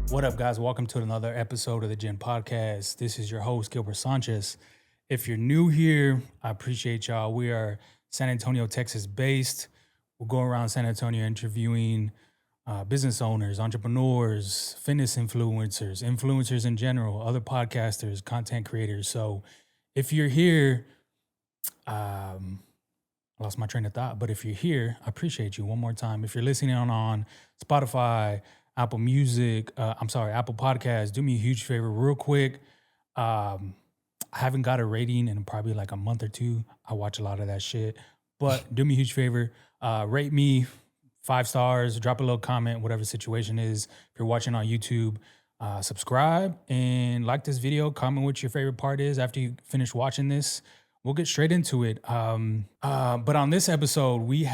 What up, guys? Welcome to another episode of the Gen Podcast. This is your host, Gilbert Sanchez. If you're new here, I appreciate y'all. We are San Antonio, Texas based. We'll go around San Antonio interviewing business owners, entrepreneurs, fitness influencers, influencers in general, other podcasters, content creators. So if you're here, I lost my train of thought, but if you're here, I appreciate you one more time. If you're listening on Spotify, Apple Music, Apple Podcasts, do me a huge favor real quick. I haven't got a rating in probably like a month or two. I watch a lot of that shit, but do me a huge favor. Rate me 5 stars, drop a little comment, whatever the situation is. If you're watching on YouTube, subscribe and like this video, comment what your favorite part is after you finish watching this. We'll get straight into it. But on this episode, we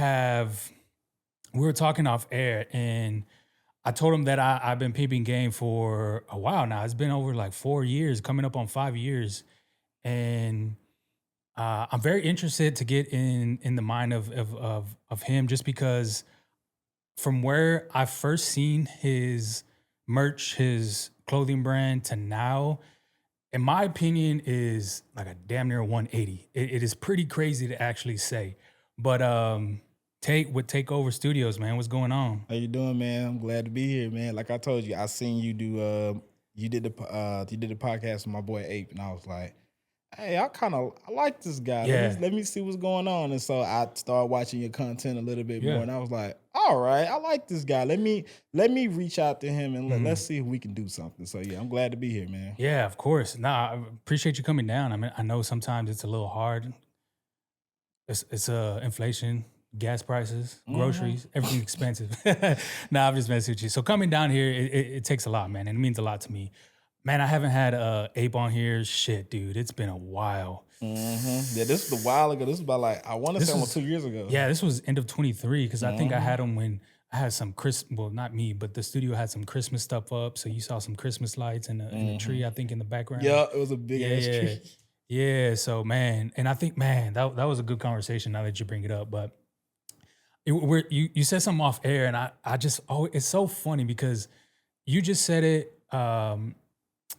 were talking off air, and I told him that I've been peeping game for a while now. It's been over like 4 years, coming up on 5 years, and I'm very interested to get in the mind of him, just because from where I first seen his merch, his clothing brand to now, in my opinion, is like a damn near 180. It is pretty crazy to actually say. But Takeover Studios, man, what's going on? How you doing, man? I'm glad to be here, man. Like I told you, I seen you do. You did the podcast with my boy Ape, and I was like, hey, I like this guy. Yeah. Let me see what's going on. And so I started watching your content a little bit Yeah. more, and I was like, all right, I like this guy. Let me reach out to him and let's see if we can do something. So yeah, I'm glad to be here, man. Yeah, of course. Nah, I appreciate you coming down. I mean, I know sometimes it's a little hard. It's inflation, gas prices, groceries, everything expensive. Nah, I'm just messing with you. So coming down here, it takes a lot, man, and it means a lot to me. Man, I haven't had Ape on here. Shit, dude, it's been a while. Yeah, this was a while ago. This was about like, I want to say almost 2 years ago. Yeah, this was end of 23, because I think I had him when I had some well, not me, but the studio had some Christmas stuff up. So you saw some Christmas lights in the tree, I think, in the background. Yeah, it was a big ass tree. Yeah. So man, and I think, man, that was a good conversation now that you bring it up. But you said something off air, and I just, it's so funny because you just said it.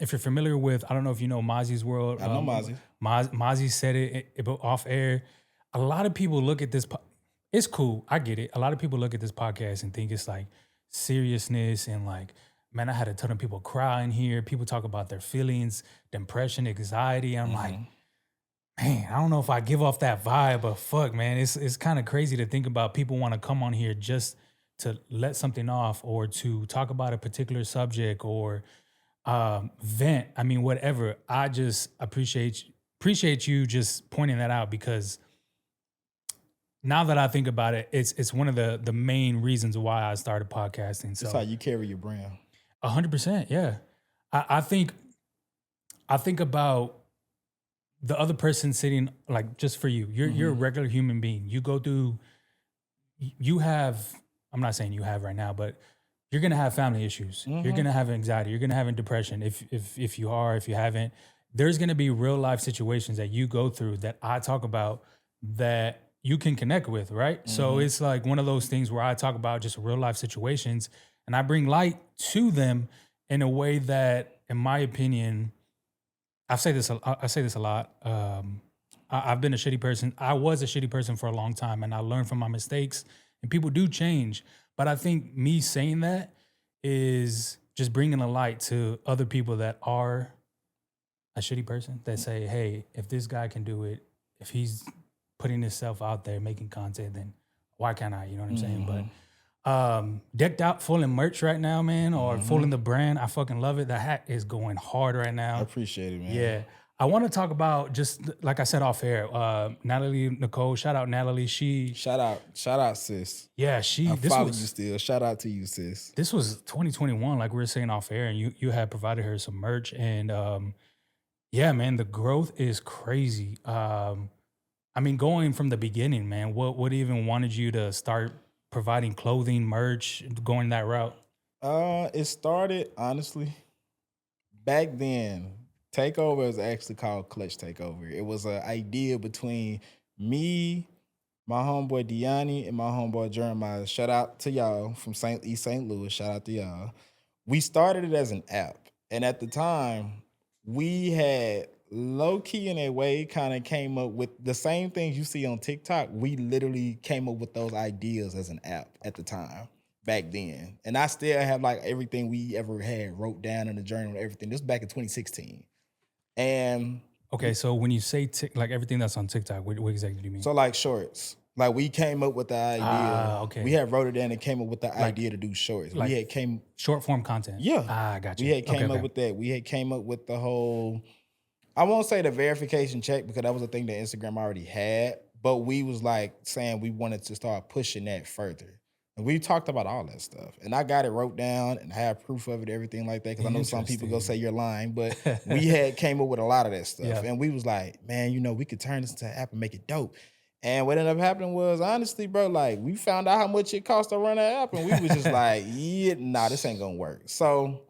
If you're familiar with, I don't know if you know Mozzie's World. I know Mozzie. Mozzie said it off air. A lot of people look at this. It's cool. I get it. A lot of people look at this podcast and think it's like seriousness and like, man, I had a ton of people cry in here. People talk about their feelings, depression, anxiety. I'm like, man, I don't know if I give off that vibe, but fuck, man, it's kind of crazy to think about people want to come on here just to let something off or to talk about a particular subject or vent. I mean, whatever. I just appreciate you just pointing that out, because now that I think about it, it's one of the main reasons why I started podcasting. So That's how you carry your brand. 100%, yeah. I think about the other person sitting, like, just for you. You're a regular human being. You go through. You have. I'm not saying you have right now, but you're gonna have family issues. You're gonna have anxiety. You're gonna have depression. If you are, if you haven't, there's gonna be real life situations that you go through that I talk about that you can connect with, right? So it's like one of those things where I talk about just real life situations and I bring light to them in a way that, in my opinion, I say this a lot. I've been a shitty person. I was a shitty person for a long time, and I learned from my mistakes. And people do change, but I think me saying that is just bringing a light to other people that are a shitty person, that say, "Hey, if this guy can do it, if he's putting himself out there making content, then why can't I?" You know what I'm saying? But decked out full in merch right now, man, or full in the brand. I fucking love it. The hat is going hard right now. I appreciate it, man. Yeah. I want to talk about, just like I said off air, Natalie Nicole. Shout out Natalie. Shout out, sis. Yeah, I follow you still. Shout out to you, sis. This was 2021, like we were saying off air, and you had provided her some merch, and yeah, man, the growth is crazy. I mean, going from the beginning, man, what even wanted you to start providing clothing, merch, going that route? It started, honestly, back then. Takeover is actually called Clutch Takeover. It was an idea between me, my homeboy Deani, and my homeboy Jeremiah. Shout out to y'all from East St. Louis. Shout out to y'all. we started it as an app. And at the time, we had low key in a way kind of came up with the same things you see on TikTok. We literally came up with those ideas as an app at the time back then. And I still have like everything we ever had wrote down in the journal and everything. This was back in 2016. And Okay, so when you say like everything that's on TikTok, what exactly do you mean? so like shorts. Like we came up with the idea. Okay. We had wrote it down and came up with the idea to do shorts. like we had came short form content. Yeah. Got you. We had came okay. up with that. We had came up with the whole, I won't say the verification check because that was a thing that Instagram already had, but we was like saying we wanted to start pushing that further. And we talked about all that stuff. And I got it wrote down and I have proof of it, everything like that. Because I know some people go say you're lying, but we had came up with a lot of that stuff. And we was like, man, you know, we could turn this into an app and make it dope. And what ended up happening was, honestly, bro, like we found out how much it cost to run an app, and we was just like, yeah, nah, this ain't gonna work. So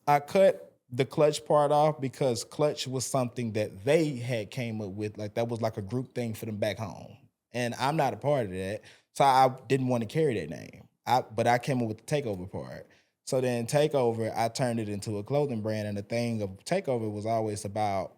I cut the Clutch part off because Clutch was something that they had came up with. Like that was like a group thing for them back home. And I'm not a part of that. So I didn't want to carry that name. But I came up with the Takeover part. So then Takeover, I turned it into a clothing brand. And the thing of Takeover was always about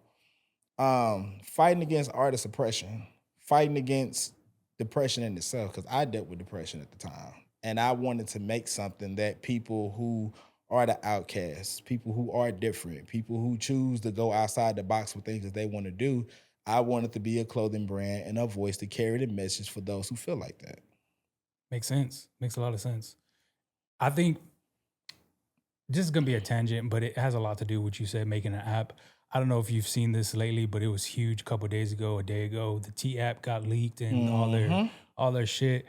fighting against artist oppression, fighting against depression in itself, because I dealt with depression at the time. And I wanted to make something that people who are the outcasts, people who are different, people who choose to go outside the box for things that they want to do, I wanted to be a clothing brand and a voice to carry the message for those who feel like that. Makes sense. Makes a lot of sense. I think this is going to be a tangent, but it has a lot to do with what you said, making an app. I don't know if you've seen this lately, but it was huge a couple of days ago, a day ago. The T app got leaked and all their shit.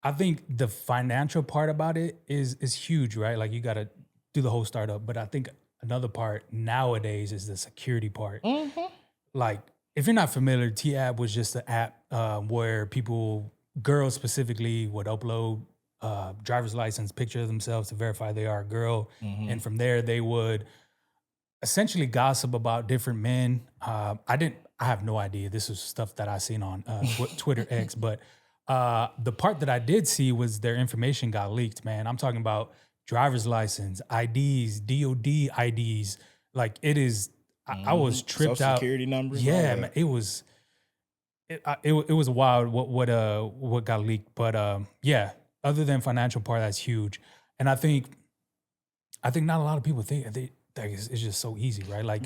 I think the financial part about it is huge, right? Like you got to do the whole startup. But I think another part nowadays is the security part. Like if you're not familiar, T app was just an app where girls specifically would upload driver's license picture of themselves to verify they are a girl. And from there they would essentially gossip about different men. I have no idea. This is stuff that I seen on Twitter X, but the part that I did see was their information got leaked, man. I'm talking about driver's license, IDs, DOD IDs. Like it is, I was tripped Social out. security numbers. Yeah, man, it was wild what got leaked. But yeah, other than financial part, that's huge. And I think not a lot of people think that it's just so easy, right? Like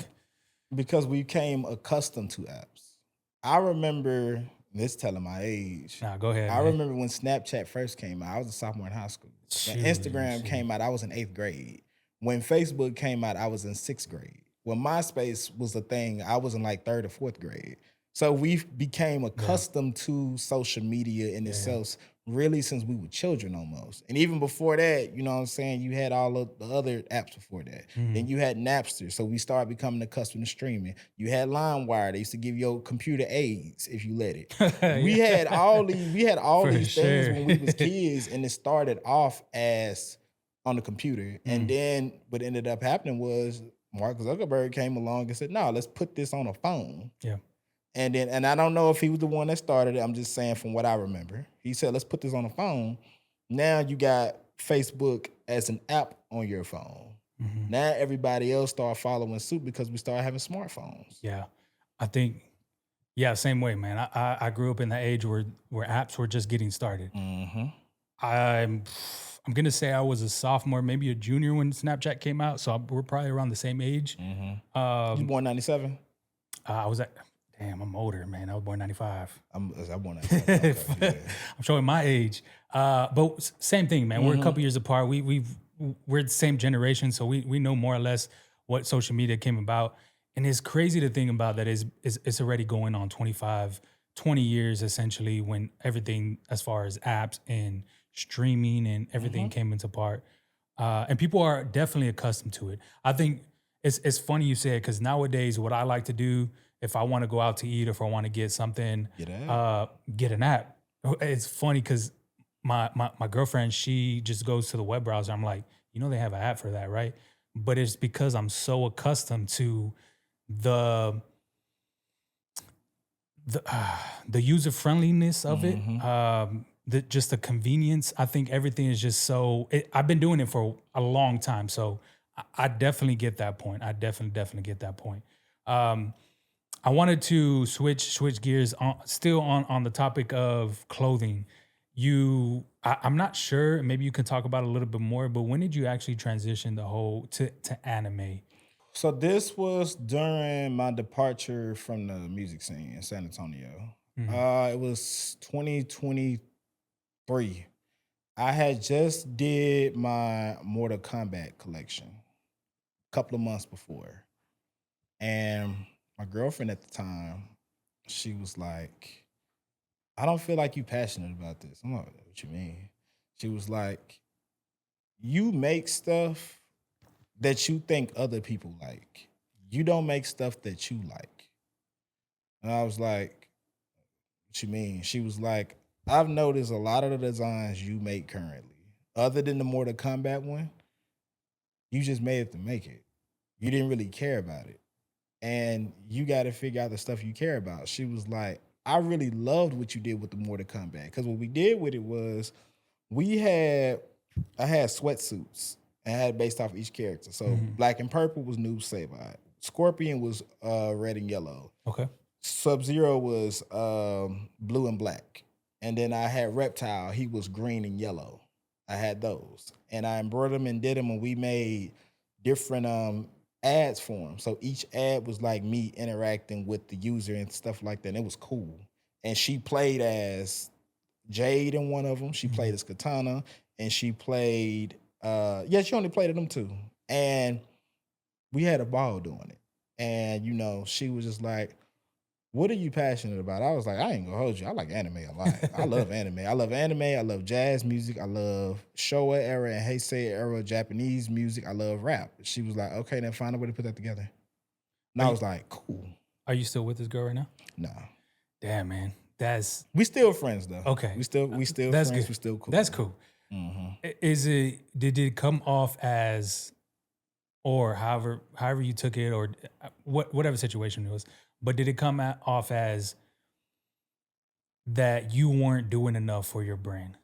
because we became accustomed to apps. I remember, this telling my age. Nah, go ahead. I man. remember when Snapchat first came out. I was a sophomore in high school. When Instagram came out, I was in 8th grade. When Facebook came out, I was in 6th grade. When MySpace was a thing, I was in like 3rd or 4th grade. So we became accustomed to social media in itself really since we were children almost. And even before that, you know what I'm saying, you had all of the other apps before that. Then you had Napster. So we started becoming accustomed to streaming. You had LimeWire. They used to give your computer AIDS if you let it. We had all these things when we was kids, and it started off as on the computer. And then what ended up happening was Mark Zuckerberg came along and said, no, let's put this on a phone. Yeah. And I don't know if he was the one that started it. I'm just saying from what I remember. He said, let's put this on a phone. Now you got Facebook as an app on your phone. Now everybody else start following suit because we started having smartphones. Yeah. I think, same way, man. I grew up in the age where apps were just getting started. I'm going to say I was a sophomore, maybe a junior when Snapchat came out. So we're probably around the same age. You born 97? I was at... Damn, I'm older, man. I was born 95. I'm born 97. Okay, I'm showing my age. But same thing, man. We're a couple years apart. We're the same generation, so we know more or less what social media came about. And it's crazy to think about that is it's already going on 20 years essentially when everything as far as apps and streaming and everything came into part. And people are definitely accustomed to it. I think it's funny you say it because nowadays what I like to do if I want to go out to eat or if I want to get something, get an app. It's funny because my girlfriend, she just goes to the web browser. I'm like, they have an app for that, right? But it's because I'm so accustomed to the user friendliness of it. just the convenience. I think everything is just so. I've been doing it for a long time, so I definitely get that point. I definitely get that point. Um, I wanted to switch gears still on the topic of clothing. I'm not sure. Maybe you can talk about it a little bit more. But when did you actually transition the whole to anime? So this was during my departure from the music scene in San Antonio. Mhm. It was 2023. I had just did my Mortal Kombat collection a couple of months before. And my girlfriend at the time, she was like, I don't feel like you passionate about this. I'm like, what you mean? She was like, you make stuff that you think other people like. You don't make stuff that you like. And I was like, what you mean? She was like, I've noticed a lot of the designs you make currently, other than the Mortal Kombat one, you just made it to make it. You didn't really care about it. And you got to figure out the stuff you care about. She was like, I really loved what you did with the Mortal Kombat. Because what we did with it was I had sweatsuits and I had it based off each character. So black and purple was Noob Saibot. Scorpion was red and yellow. Okay. Sub-Zero was blue and black. And then I had Reptile. He was green and yellow. I had those. And I embroidered them and did them, and we made different ads for them. So each ad was like me interacting with the user and stuff like that. And it was cool. And she played as Jade in one of them. She played as Katana. And she played, she only played them too. And we had a ball doing it. And, she was just like, what are you passionate about? I was like, I ain't gonna hold you. I like anime a lot. I love anime. I love anime. I love jazz music. I love Showa era and Heisei era Japanese music. I love rap. She was like, okay, then find a way to put that together. And I was like, cool. Are you still with this girl right now? Nah. Damn, man. We still friends though. Okay. We still That's friends. good. We still cool. That's cool. Did it come off as, or however you took it, or whatever situation it was, but did it come off as that you weren't doing enough for your brand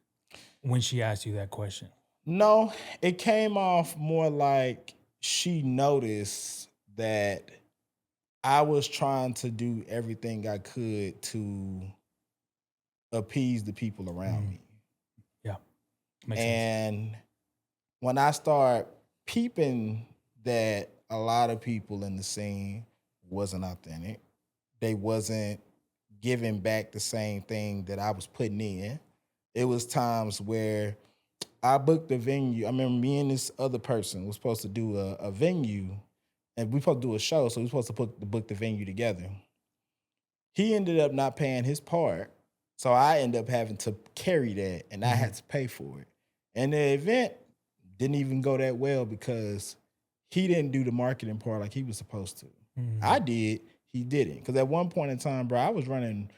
when she asked you that question? No, it came off more like she noticed that I was trying to do everything I could to appease the people around me. Yeah. Makes sense. And when I start peeping that a lot of people in the scene wasn't authentic, they wasn't giving back the same thing that I was putting in. It was times where I booked a venue. I remember me and this other person was supposed to do a venue, and we supposed to do a show, so we supposed to book the venue together. He ended up not paying his part, so I ended up having to carry that, and I had to pay for it. And the event didn't even go that well because he didn't do the marketing part like he was supposed to. I did. He didn't. Because at one point in time, bro, I was running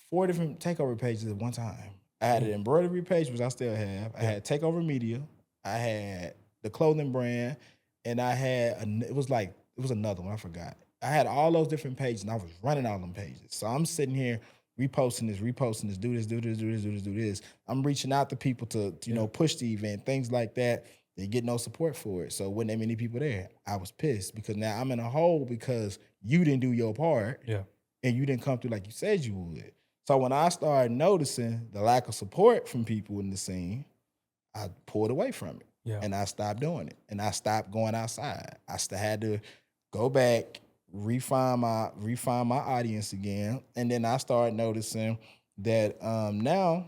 4 different takeover pages at one time. I had an embroidery page, which I still have. I had Takeover Media. I had the clothing brand. And I had, it was another one. I forgot. I had all those different pages, and I was running all them pages. So I'm sitting here reposting this, do this. I'm reaching out to people to push the event, things like that. They get no support for it. So wasn't that many people there. I was pissed because now I'm in a hole because you didn't do your part. Yeah. And you didn't come through like you said you would. So when I started noticing the lack of support from people in the scene, I pulled away from it. Yeah. And I stopped doing it. And I stopped going outside. I still had to go back, refine my audience again. And then I started noticing that now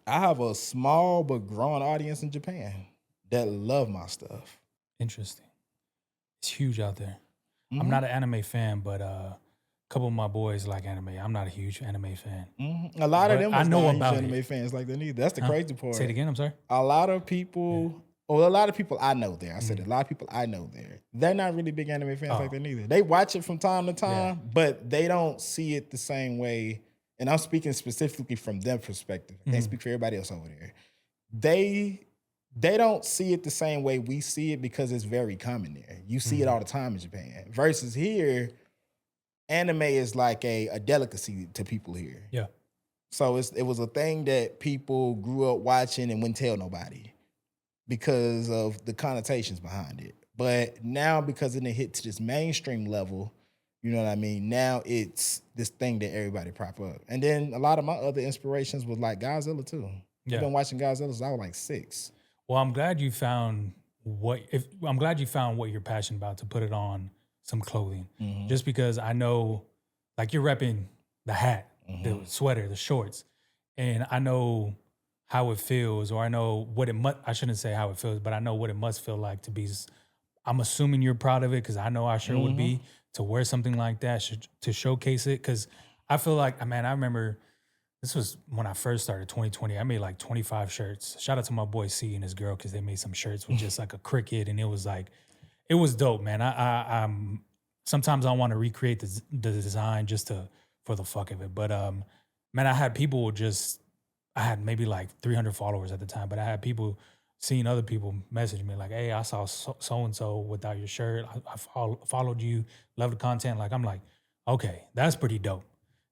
I have a small but growing audience in Japan that love my stuff. Interesting. It's huge out there. I'm not an anime fan, but a couple of my boys like anime. I'm not a huge anime fan. A lot of But them I was know not about huge it. anime fans like that either. That's the crazy part. Say it again, I'm sorry. A lot of people, a lot of people I know there. I said a lot of people I know there. They're not really big anime fans like that either. They watch it from time to time, but they don't see it the same way. And I'm speaking specifically from their perspective. I can't speak for everybody else over there. They don't see it the same way we see it because it's very common there. You see it all the time in Japan. Versus here, anime is like a delicacy to people here. Yeah. So it was a thing that people grew up watching and wouldn't tell nobody because of the connotations behind it. But now, because it hit to this mainstream level, you know what I mean? Now it's this thing that everybody prop up. And then a lot of my other inspirations was like Godzilla too. I've been watching Godzilla since I was like 6. Well, I'm glad you found I'm glad you found what you're passionate about to put it on some clothing. Just because I know, like, you're repping the hat, the sweater, the shorts, and I know how it feels, or I know what it must. I shouldn't say how it feels, but I know what it must feel like to be. I'm assuming you're proud of it because I know I sure would be to wear something like that to showcase it. Because I feel like, man, I remember. This was when I first started 2020. I made like 25 shirts. Shout out to my boy C and his girl because they made some shirts with just like a cricket, and it was like, it was dope, man. I'm sometimes I want to recreate the design just for the fuck of it. But man, I had people I had maybe like 300 followers at the time, but I had people seeing other people message me like, "Hey, I saw so and so without your shirt. I followed you, love the content." Like, I'm like, okay, that's pretty dope.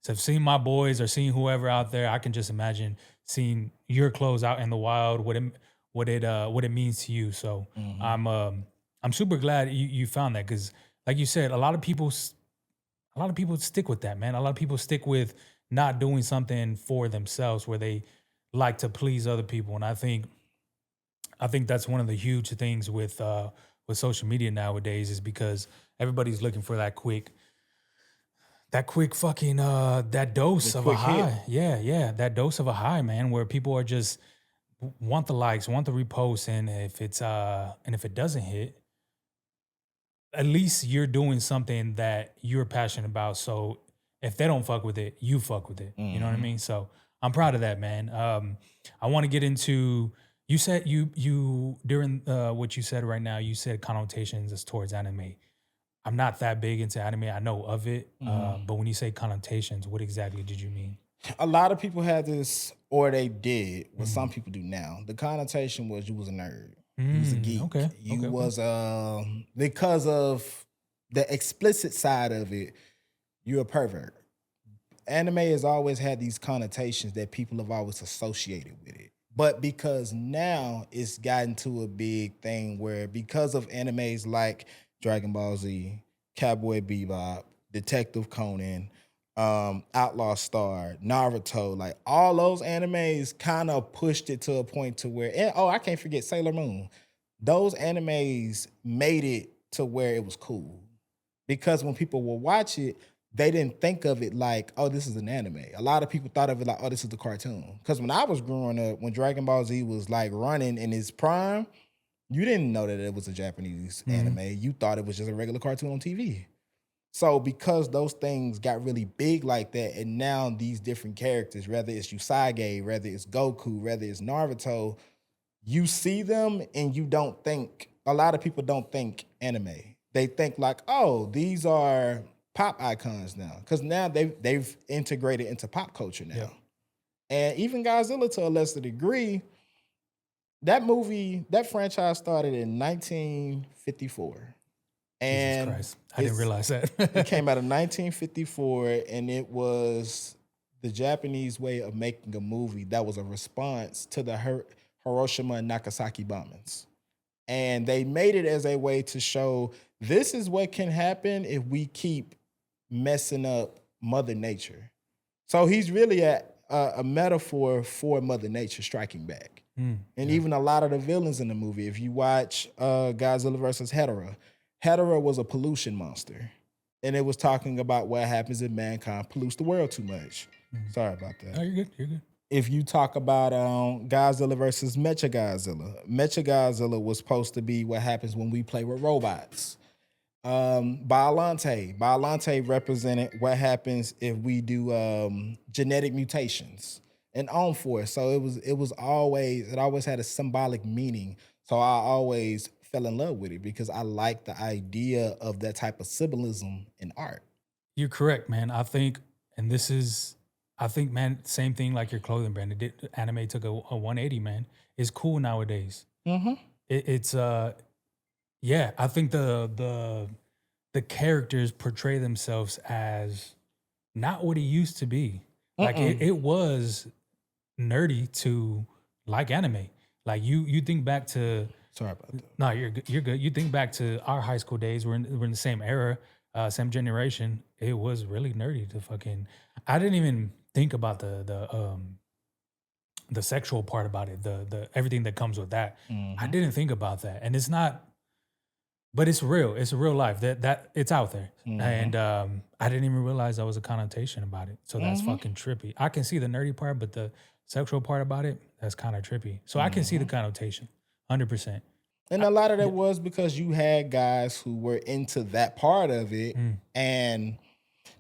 So I've seen my boys or seen whoever out there. I can just imagine seeing your clothes out in the wild, what it means to you. So I'm super glad you found that because, like you said, a lot of people stick with that, man. A lot of people stick with not doing something for themselves where they like to please other people, and I think that's one of the huge things with social media nowadays is because everybody's looking for that quick fucking that dose of a high. Yeah, that dose of a high, man, where people are just want the likes, want the reposts, and if it doesn't hit, at least you're doing something that you're passionate about. So if they don't fuck with it, you fuck with it. You know what I mean? So I'm proud of that, man. I want to get into, you said you during what you said right now, you said connotations is towards anime. I'm not that big into anime. I know of it, but when you say connotations, what exactly did you mean? A lot of people had this, or they did, what some people do now. The connotation was you was a nerd. You was a geek. Okay. You was because of the explicit side of it, you're a pervert. Anime has always had these connotations that people have always associated with it. But because now it's gotten to a big thing where because of animes like Dragon Ball Z, Cowboy Bebop, Detective Conan, Outlaw Star, Naruto, like all those animes kind of pushed it to a point to where, and I can't forget Sailor Moon. Those animes made it to where it was cool. Because when people will watch it, they didn't think of it like, oh, this is an anime. A lot of people thought of it like, oh, this is the cartoon. Because when I was growing up, when Dragon Ball Z was like running in its prime, you didn't know that it was a Japanese anime. You thought it was just a regular cartoon on TV. So because those things got really big like that, and now these different characters, whether it's Usagi, whether it's Goku, whether it's Naruto, you see them and you don't think, a lot of people don't think anime. They think like, oh, these are pop icons now. Because now they've integrated into pop culture now. Yeah. And even Godzilla to a lesser degree, that movie, that franchise started in 1954. And Jesus Christ. I didn't realize that. It came out in 1954, and it was the Japanese way of making a movie that was a response to the Hiroshima and Nagasaki bombings. And they made it as a way to show this is what can happen if we keep messing up Mother Nature. So he's really a metaphor for Mother Nature striking back. Even a lot of the villains in the movie, if you watch Godzilla versus Hedorah, Hedorah was a pollution monster. And it was talking about what happens if mankind pollutes the world too much. Sorry about that. Oh, you're good. If you talk about Godzilla versus Mechagodzilla was supposed to be what happens when we play with robots. Biollante represented what happens if we do genetic mutations and on force. So it always had a symbolic meaning. So I always fell in love with it because I like the idea of that type of symbolism in art. You're correct, man. I think, man, same thing like your clothing brand. Anime took a 180, man. It's cool nowadays. It's I think the characters portray themselves as not what it used to be. Like it was nerdy to like anime. Like you think back to Sorry about that. no, you're good. You're good. You think back to our high school days. We're in the same era, same generation. It was really nerdy to fucking. I didn't even think about the sexual part about it. The everything that comes with that. I didn't think about that, and it's not. But it's real. It's a real life that it's out there, and I didn't even realize that was a connotation about it. So that's fucking trippy. I can see the nerdy part, but the sexual part about it, that's kind of trippy. So I can see the connotation, 100%. And a lot of that was because you had guys who were into that part of it, and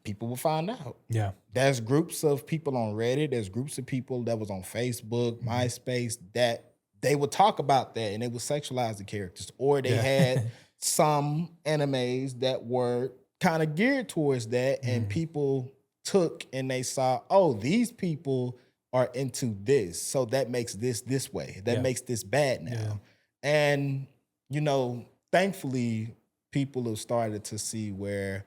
people will find out. Yeah, There's groups of people on Reddit. There's groups of people that was on Facebook, MySpace, that they would talk about that and they would sexualize the characters. Or they had some animes that were kind of geared towards that, and people took and they saw, oh, these people are into this, so that makes this way. That makes this bad now. Yeah. And, you know, thankfully, people have started to see where,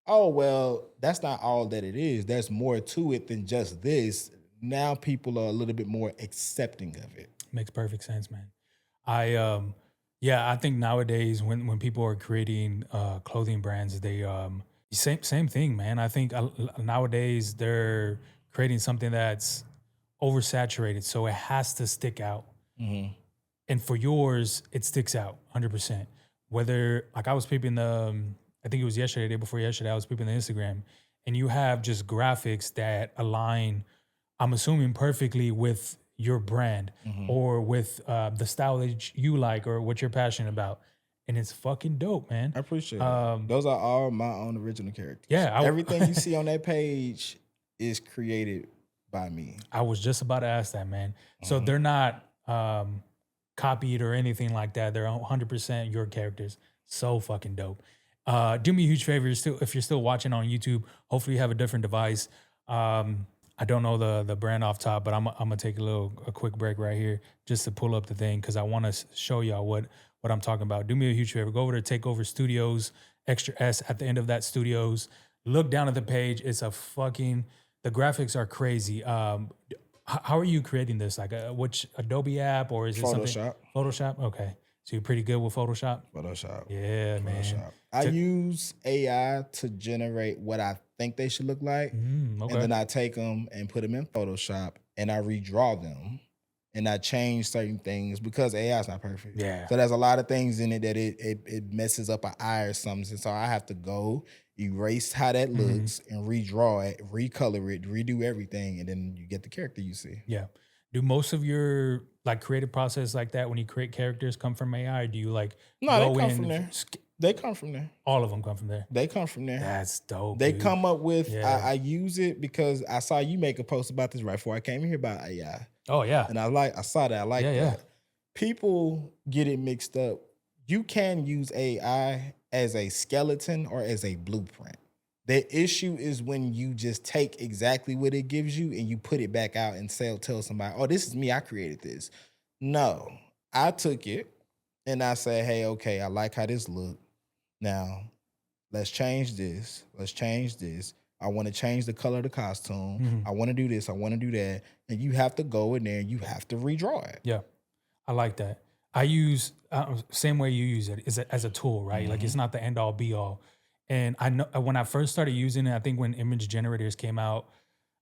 oh, well, that's not all that it is. There's more to it than just this. Now people are a little bit more accepting of it. Makes perfect sense, man. I think nowadays when people are creating clothing brands, they same thing, man. I think nowadays they're creating something that's oversaturated, so it has to stick out. And for yours, it sticks out 100%. Whether, like, I was peeping I think it was yesterday, day before yesterday, I was peeping the Instagram, and you have just graphics that align, I'm assuming, perfectly with your brand or with the style that you like or what you're passionate about. And it's fucking dope, man. I appreciate it. Those are all my own original characters. Yeah. Everything you see on that page is created by me. I was just about to ask that, man. So they're not copied or anything like that. They're 100% your characters. So fucking dope. Do me a huge favor, if you're still watching on YouTube, hopefully you have a different device. I don't know the brand off top, but I'm gonna take a quick break right here just to pull up the thing because I want to show y'all what I'm talking about. Do me a huge favor. Go over to Takeover Studios, extra S at the end of that Studios. Look down at the page. It's the graphics are crazy. How are you creating this? Like which Adobe app or is it something? Photoshop. Okay. So you're pretty good with Photoshop? Photoshop. Yeah, man. I use AI to generate what I think they should look like. Okay. And then I take them and put them in Photoshop and I redraw them. And I change certain things because AI is not perfect. Yeah. So there's a lot of things in it that it messes up an eye or something. So I have to go erase how that looks and redraw it, recolor it, redo everything, and then you get the character you see. Yeah. Do most of your like creative process like that when you create characters come from AI? Or do you like No, they come from there. They come from there. All of them come from there. They come from there. That's dope. They dude. come up with. Yeah. I use it because I saw you make a post about this right before I came here about AI. Oh yeah. And I saw that. I like that. Yeah. People get it mixed up. You can use AI as a skeleton or as a blueprint. The issue is when you just take exactly what it gives you and you put it back out and tell somebody, oh, this is me, I created this. No, I took it and I said, hey, okay, I like how this looked. Now, let's change this. Let's change this. I want to change the color of the costume. I want to do this. I want to do that. And you have to go in there and you have to redraw it. Yeah. I like that. I use same way you use it is as a tool, right? Like it's not the end all be all. And I know when I first started using it, I think when image generators came out,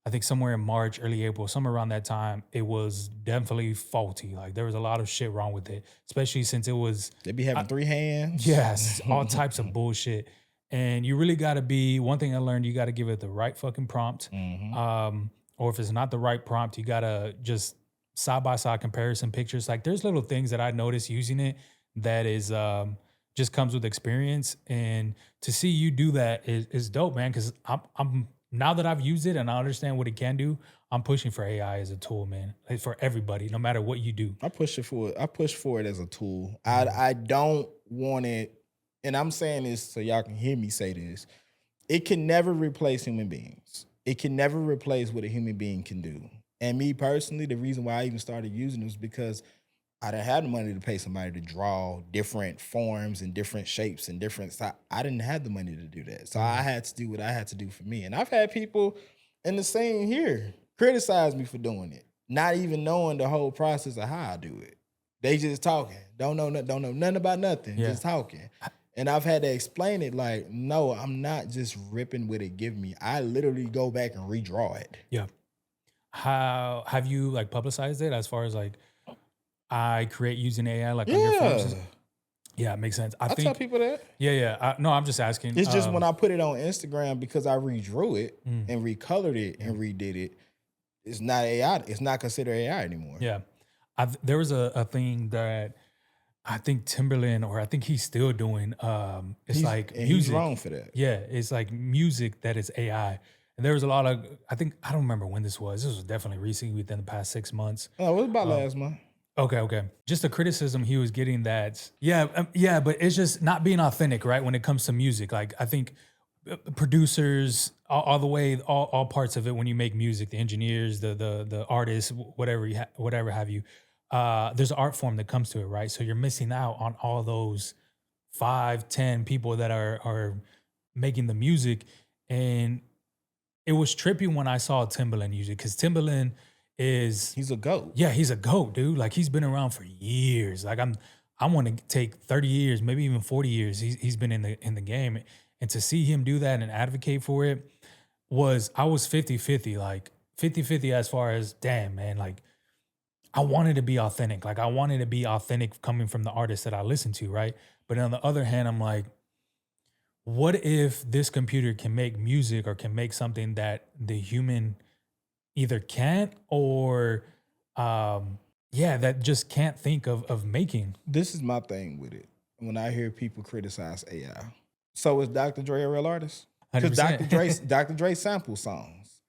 I think somewhere in March, early April, somewhere around that time, it was definitely faulty. Like there was a lot of shit wrong with it, especially since it was They be having 3 hands. yes, all types of bullshit. And you really got to be, one thing I learned, you got to give it the right fucking prompt. Or if it's not the right prompt, you got to just side-by-side comparison pictures. Like there's little things that I noticed using it that is just comes with experience. And to see you do that is dope, man. Because I'm now that I've used it and I understand what it can do, I'm pushing for AI as a tool, man. Like for everybody, no matter what you do. I push for it as a tool. I don't want it, and I'm saying this so y'all can hear me say this. It can never replace human beings. It can never replace what a human being can do. And me personally, the reason why I even started using it was because I didn't have the money to pay somebody to draw different forms and different shapes and different styles. I didn't have the money to do that. So I had to do what I had to do for me. And I've had people, And the same here. Criticize me for doing it, not even knowing the whole process of how I do it. They just talking. Don't know nothing about nothing. Yeah. Just talking. And I've had to explain it like, no, I'm not just ripping what it give me. I literally go back and redraw it. Yeah. How have you like publicized it as far as like I create using AI like on your forms? Yeah. Yeah, it makes sense. I I tell think. people that. Yeah. No, I'm just asking. It's just when I put it on Instagram because I redrew it Mm. and recolored it and redid it, it's not AI. It's not considered AI anymore. Yeah. There was a thing that I think Timberland, or I think he's still doing, it's like And music. he's wrong for that. Yeah, it's like music that is AI. And there was a lot of, I don't remember when this was. This was definitely recently within the past 6 months. Oh, it was about last month. Okay. Just the criticism he was getting that, yeah, but it's just not being authentic, right? When it comes to music, like I think producers, all the way, all parts of it. When you make music, the engineers, the artists, whatever have you, there's an art form that comes to it, right? So you're missing out on all those 5, 10 people that are making the music, and it was trippy when I saw Timberland use it because Timberland He's a GOAT. yeah, he's a GOAT, dude. Like he's been around for years. Like I want to take 30 years, maybe even 40 years. He's been in the game. And to see him do that and advocate for it I was 50-50, like 50-50 as far as, damn, man, like I wanted to be authentic. Like I wanted to be authentic coming from the artist that I listen to, right? But on the other hand, I'm like, what if this computer can make music or can make something that the human either can't or that just can't think of making? This is my thing with it. When I hear people criticize AI, so is Dr. Dre a real artist? Because 100%. Dr. Dre samples songs.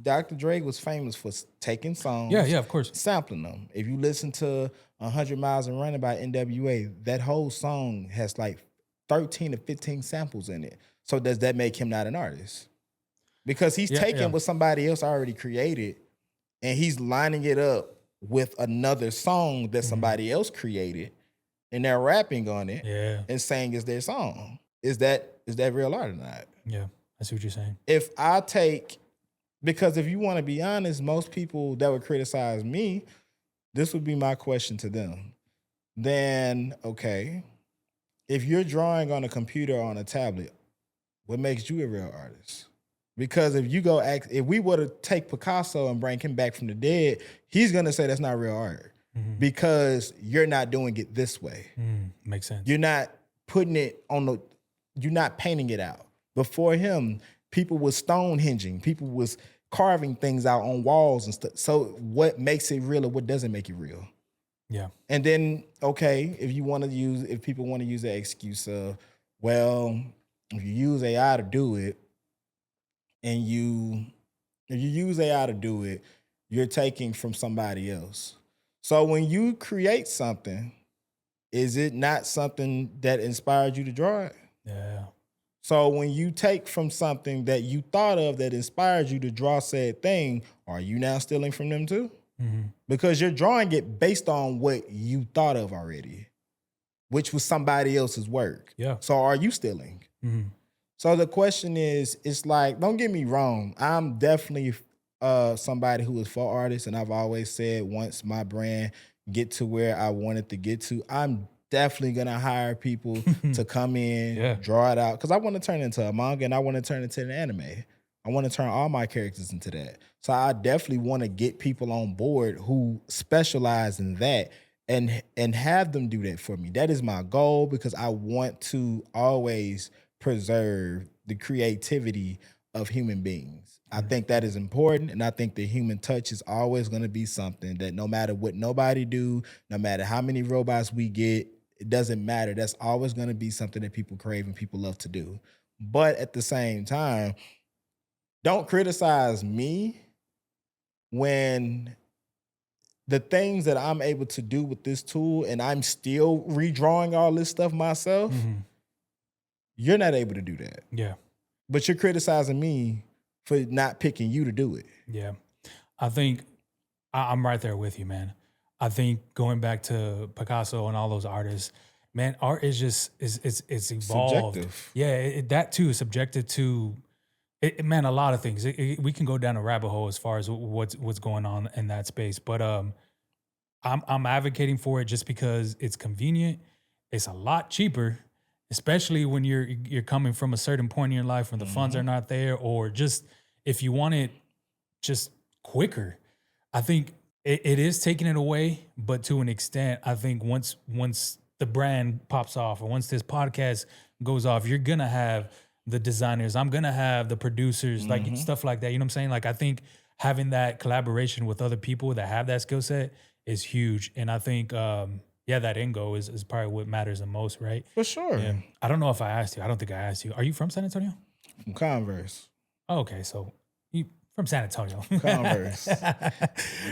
Dr. Dre was famous for taking songs, Yeah, of course. sampling them. If you listen to 100 Miles and Running by NWA, that whole song has like 13 to 15 samples in it. So does that make him not an artist? Because he's taking what somebody else already created and he's lining it up with another song that somebody else created, and they're rapping on it and saying it's their song. Is that real art or not? Yeah, I see what you're saying. Because if you want to be honest, most people that would criticize me, this would be my question to them. Then, okay, if you're drawing on a computer or on a tablet, what makes you a real artist? Because if we were to take Picasso and bring him back from the dead, he's gonna say that's not real art because you're not doing it this way. Makes sense. You're not putting it you're not painting it out. Before him, people was stonehenging, people was carving things out on walls and stuff. So what makes it real or what doesn't make it real? Yeah. And then, okay, if people want to use that excuse of, well, if you use AI to do it, and if you use AI to do it, you're taking from somebody else. So when you create something, is it not something that inspired you to draw it? Yeah. So when you take from something that you thought of that inspired you to draw said thing, are you now stealing from them too? Because you're drawing it based on what you thought of already, which was somebody else's work. Yeah. So are you stealing? So the question is, it's like, don't get me wrong. I'm definitely somebody who is for artists. And I've always said once my brand get to where I want it to get to, I'm definitely going to hire people to come in, draw it out. Because I want to turn it into a manga and I want to turn it into an anime. I want to turn all my characters into that. So I definitely want to get people on board who specialize in that and have them do that for me. That is my goal because I want to always preserve the creativity of human beings. I think that is important, and I think the human touch is always going to be something that no matter what nobody do, no matter how many robots we get, it doesn't matter. That's always going to be something that people crave and people love to do. But at the same time, don't criticize me when the things that I'm able to do with this tool and I'm still redrawing all this stuff myself, you're not able to do that. Yeah. But you're criticizing me for not picking you to do it. Yeah. I think I'm right there with you, man. I think going back to Picasso and all those artists, man, art is just, it's evolved. Subjective. Yeah, that too is subjected to Man, a lot of things. We can go down a rabbit hole as far as what's going on in that space. But I'm advocating for it just because it's convenient. It's a lot cheaper, especially when you're coming from a certain point in your life when the funds are not there, or just if you want it just quicker. I think it is taking it away, but to an extent, I think once the brand pops off or once this podcast goes off, you're gonna have the designers. I'm gonna have the producers, like stuff like that. You know what I'm saying? Like I think having that collaboration with other people that have that skill set is huge. And I think yeah, that end goal is probably what matters the most, right? For sure. Yeah. I don't know if I asked you. I don't think I asked you. Are you from San Antonio? From Converse. Oh, okay, so you from San Antonio. Converse.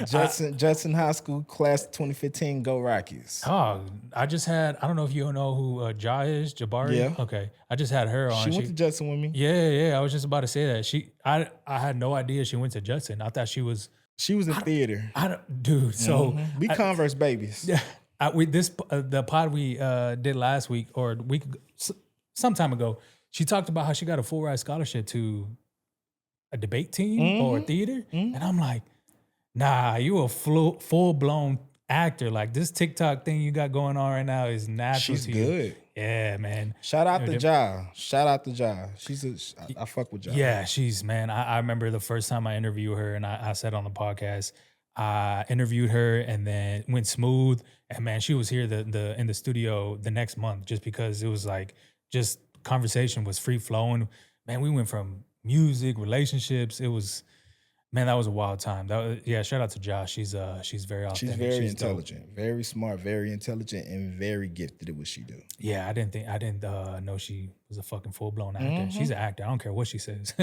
Judson High School, class 2015, go Rockies. Oh, I don't know if you know who Ja is, Jabari. Yeah. Okay. I just had her on. She went to Judson with me. Yeah. I was just about to say that. I had no idea she went to Judson. I thought she was in theater. Dude, so we Converse babies. Yeah. The pod we did last week or some time ago, she talked about how she got a full ride scholarship to a debate team or theater. And I'm like, nah, you a full blown actor. Like this TikTok thing you got going on right now is natural. She's to you. good. Yeah, man. Shout out to Ja. I fuck with Ja. Yeah, man. I remember the first time I interviewed her, and I said on the podcast, I interviewed her and then went smooth. And man, she was here in the studio the next month just because it was like just conversation was free flowing. Man, we went from music, relationships. It was, man, that was a wild time. Shout out to Josh. She's very authentic. She's very intelligent, dope. Very smart, very intelligent, and very gifted at what she do. Yeah, I didn't know she was a fucking full blown actor. She's an actor. I don't care what she says.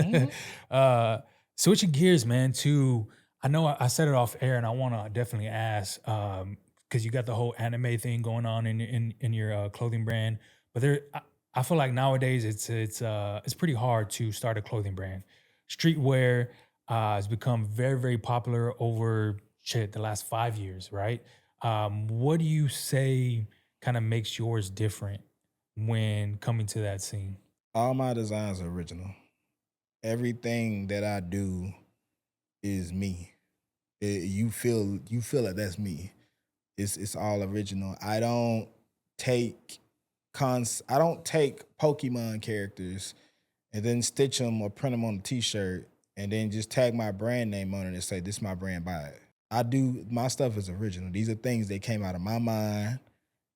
Switching gears, man, to I know I said it off air, and I want to definitely ask because you got the whole anime thing going on in your clothing brand, but I feel like nowadays it's pretty hard to start a clothing brand. Streetwear has become very, very popular over the last 5 years, right? What do you say kind of makes yours different when coming to that scene? All my designs are original. Everything that I do is me. You feel like that's me. It's all original. I don't take Pokemon characters and then stitch them or print them on a t-shirt and then just tag my brand name on it and say, this is my brand, buy it. My stuff is original. These are things that came out of my mind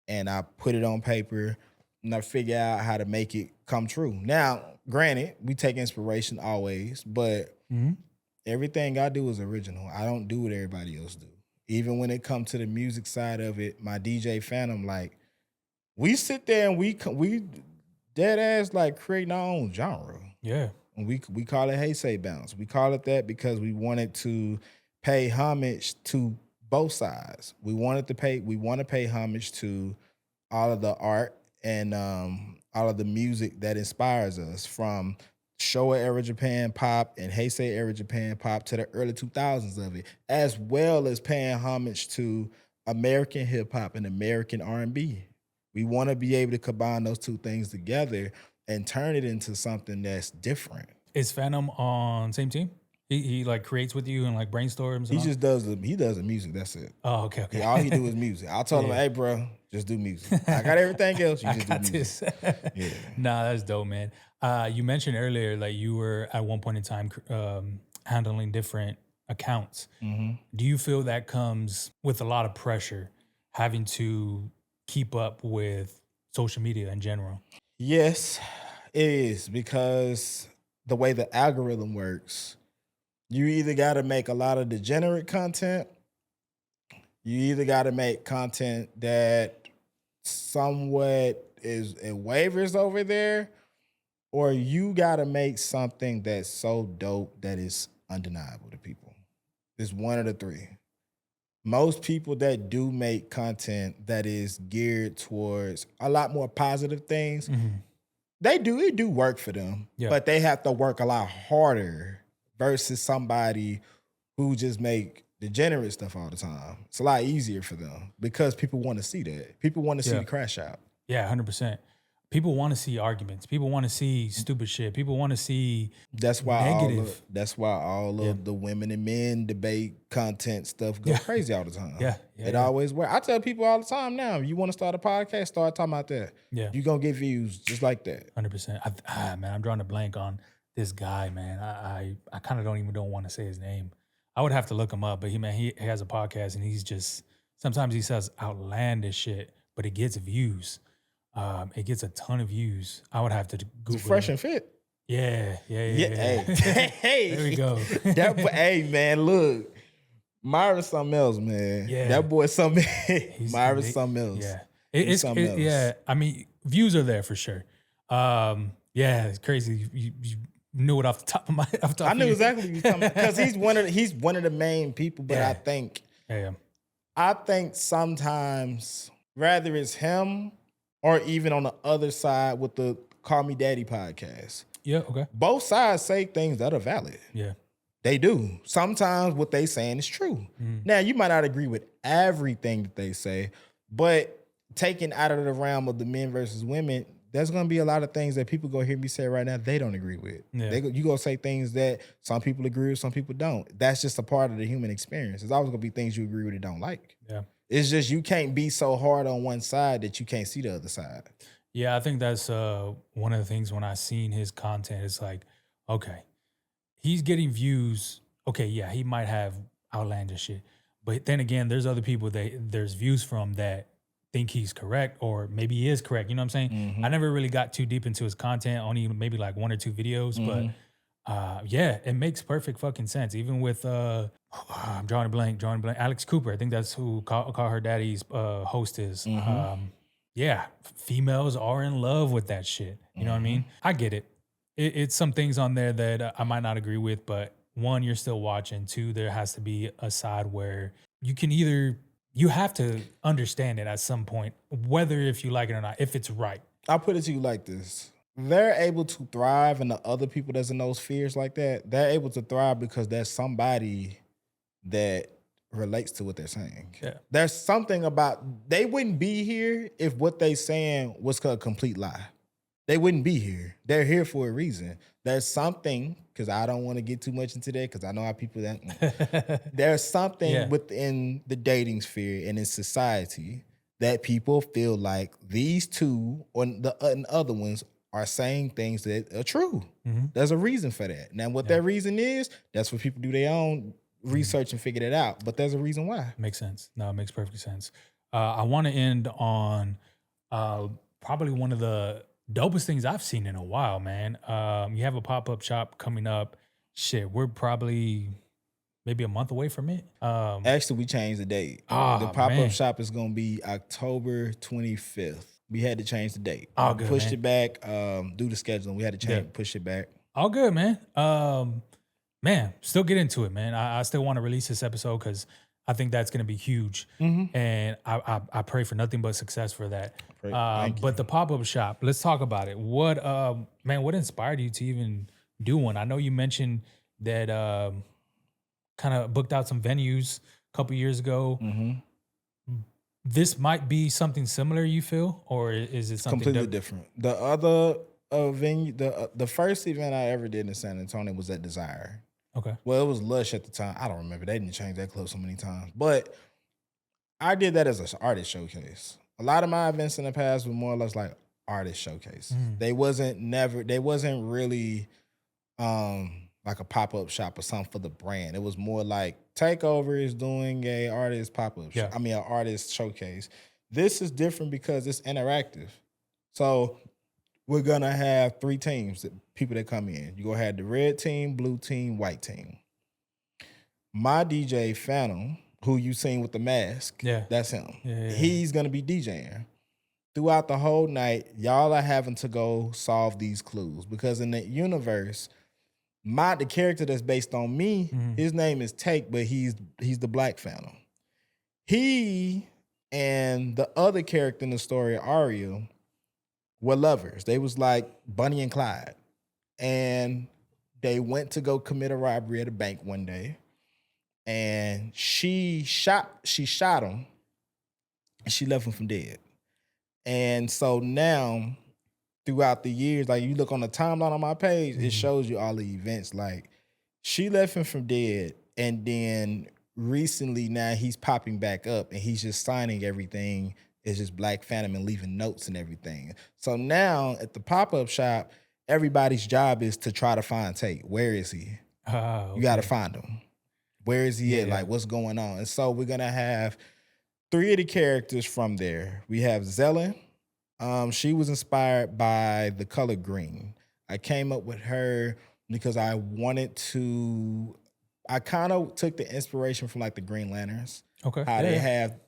and I put it on paper and I figure out how to make it come true. Now, granted, we take inspiration always, but everything I do is original. I don't do what everybody else do. Even when it comes to the music side of it, my DJ Phantom, like, we sit there and we dead ass like creating our own genre. Yeah. And we call it Hey Say Bounce. We call it that because we wanted to pay homage to both sides. We want to pay homage to all of the art and all of the music that inspires us, from Showa era Japan pop and Heisei era Japan pop to the early 2000s of it, as well as paying homage to American hip hop and American R&B. We want to be able to combine those two things together and turn it into something that's different. Is Phantom on same team? He like creates with you and like brainstorms. He just does the music. That's it. Oh, okay. Yeah, all he do is music. I told him, hey, bro, just do music. I got everything else. You just do music. Yeah. Nah, that's dope, man. You mentioned earlier like you were at one point in time handling different accounts. Do you feel that comes with a lot of pressure, having to keep up with social media in general? Yes, it is, because the way the algorithm works, you either got to make a lot of degenerate content, you either got to make content that somewhat it wavers over there, or you got to make something that's so dope that is undeniable to people. It's one of the three. Most people that do make content that is geared towards a lot more positive things, it do work for them, but they have to work a lot harder versus somebody who just make degenerate stuff all the time. It's a lot easier for them because people want to see that. People want to see the crash out. Yeah, 100%. people want to see arguments. People want to see stupid shit. People want to see That's why negative. all Yeah. of the women and men debate content stuff go Yeah. crazy all the time. Yeah. It always works. I tell people all the time now, you want to start a podcast, start talking about that. Yeah. You're going to get views just like that. 100%. Man, I'm drawing a blank on this guy, man. I kind of don't want to say his name. I would have to look him up, but he has a podcast and he's just, sometimes he says outlandish shit, but it gets views. It gets a ton of views. I would have to Google It's fresh it. and fit. Yeah. Hey, There we go. hey, man, look. Myra's something else, man. Yeah. That boy's something. Myra's something else. Yeah. He's something else. Yeah. I mean, views are there for sure. Yeah, it's crazy. You knew it off the top of my head. I knew exactly what you were talking about because he's one of the main people, but Yeah. I think sometimes rather it's him or even on the other side with the Call Me Daddy podcast. Yeah, okay. Both sides say things that are valid. Yeah. They do. Sometimes what they saying is true. Now, you might not agree with everything that they say, but taken out of the realm of the men versus women, there's going to be a lot of things that people go hear me say right now they don't agree with. Yeah. You go say things that some people agree with, some people don't. That's just a part of the human experience. There's always going to be things you agree with and don't like. Yeah. It's just you can't be so hard on one side that you can't see the other side. Yeah, I think that's one of the things when I seen his content, it's like, okay, he's getting views. Okay, yeah, he might have outlandish shit. But then again, there's other people that there's views from that think he's correct or maybe he is correct. You know what I'm saying? I never really got too deep into his content, only maybe like 1 or 2 videos. But yeah, it makes perfect fucking sense. Even with, I'm drawing a blank, Alex Cooper. I think that's who Call Her Daddy's host is. Yeah, females are in love with that shit. You know what I mean? I get it. It's some things on there that I might not agree with, but 1, you're still watching. 2, there has to be a side where you can you have to understand it at some point, whether if you like it or not, if it's right. I'll put it to you like this. They're able to thrive, and the other people that's in those fears like that, they're able to thrive because there's somebody that relates to what they're saying. Yeah. There's something about, they wouldn't be here if what they saying was a complete lie. They wouldn't be here. They're here for a reason. There's something, because I don't want to get too much into that because I know how people that there's something within the dating sphere and in society that people feel like these two or the other ones are saying things that are true. There's a reason for that. Now, what that reason is, that's what people do their own research and figure it out. But there's a reason why. Makes sense. No, it makes perfect sense. I want to end on probably one of the dopest things I've seen in a while, man. You have a pop-up shop coming up. Shit, we're probably maybe a month away from it. Actually, we changed the date. The pop-up shop is going to be October 25th. We had to change the date. All good, pushed man. it back due to scheduling. We had to push it back. All good, man. Man, still get into it, man. I still want to release this episode because I think that's going to be huge. And I pray for nothing but success for that. But the pop-up shop, let's talk about it. What inspired you to even do one? I know you mentioned that kind of booked out some venues a couple years ago. This might be something similar, you feel? Or is it something completely different? The other venue, the first event I ever did in San Antonio was at Desire. Okay. Well, it was Lush at the time. I don't remember. They didn't change that club so many times. But I did that as an artist showcase. A lot of my events in the past were more or less like artist showcase. They wasn't really like a pop-up shop or something for the brand. It was more like Takeover is doing a artist pop-up shop. I mean, an artist showcase. This is different because it's interactive. So we're going to have 3 teams, people that come in. You're going to have the red team, blue team, white team. My DJ, Phantom, who you seen with the mask, that's him. He's going to be DJing. Throughout the whole night, y'all are having to go solve these clues because in the universe, the character that's based on me, his name is Take, but he's the Black Phantom. He and the other character in the story, Ariel, were lovers. They was like Bunny and Clyde. And they went to go commit a robbery at a bank one day. And she shot him and she left him for dead. And so now throughout the years. Like you look on the timeline on my page, it shows you all the events. Like she left him for dead, and then recently now he's popping back up, and he's just signing everything. It's just Black Phantom and leaving notes and everything. So now at the pop-up shop, everybody's job is to try to find Tate. Where is he? You got to find him. Where is he at? Yeah. Like, what's going on? And so we're going to have 3 of the characters from there. We have Zelen. She was inspired by the color green. I came up with her because I kind of took the inspiration from like the Green Lanterns. Okay. How they have,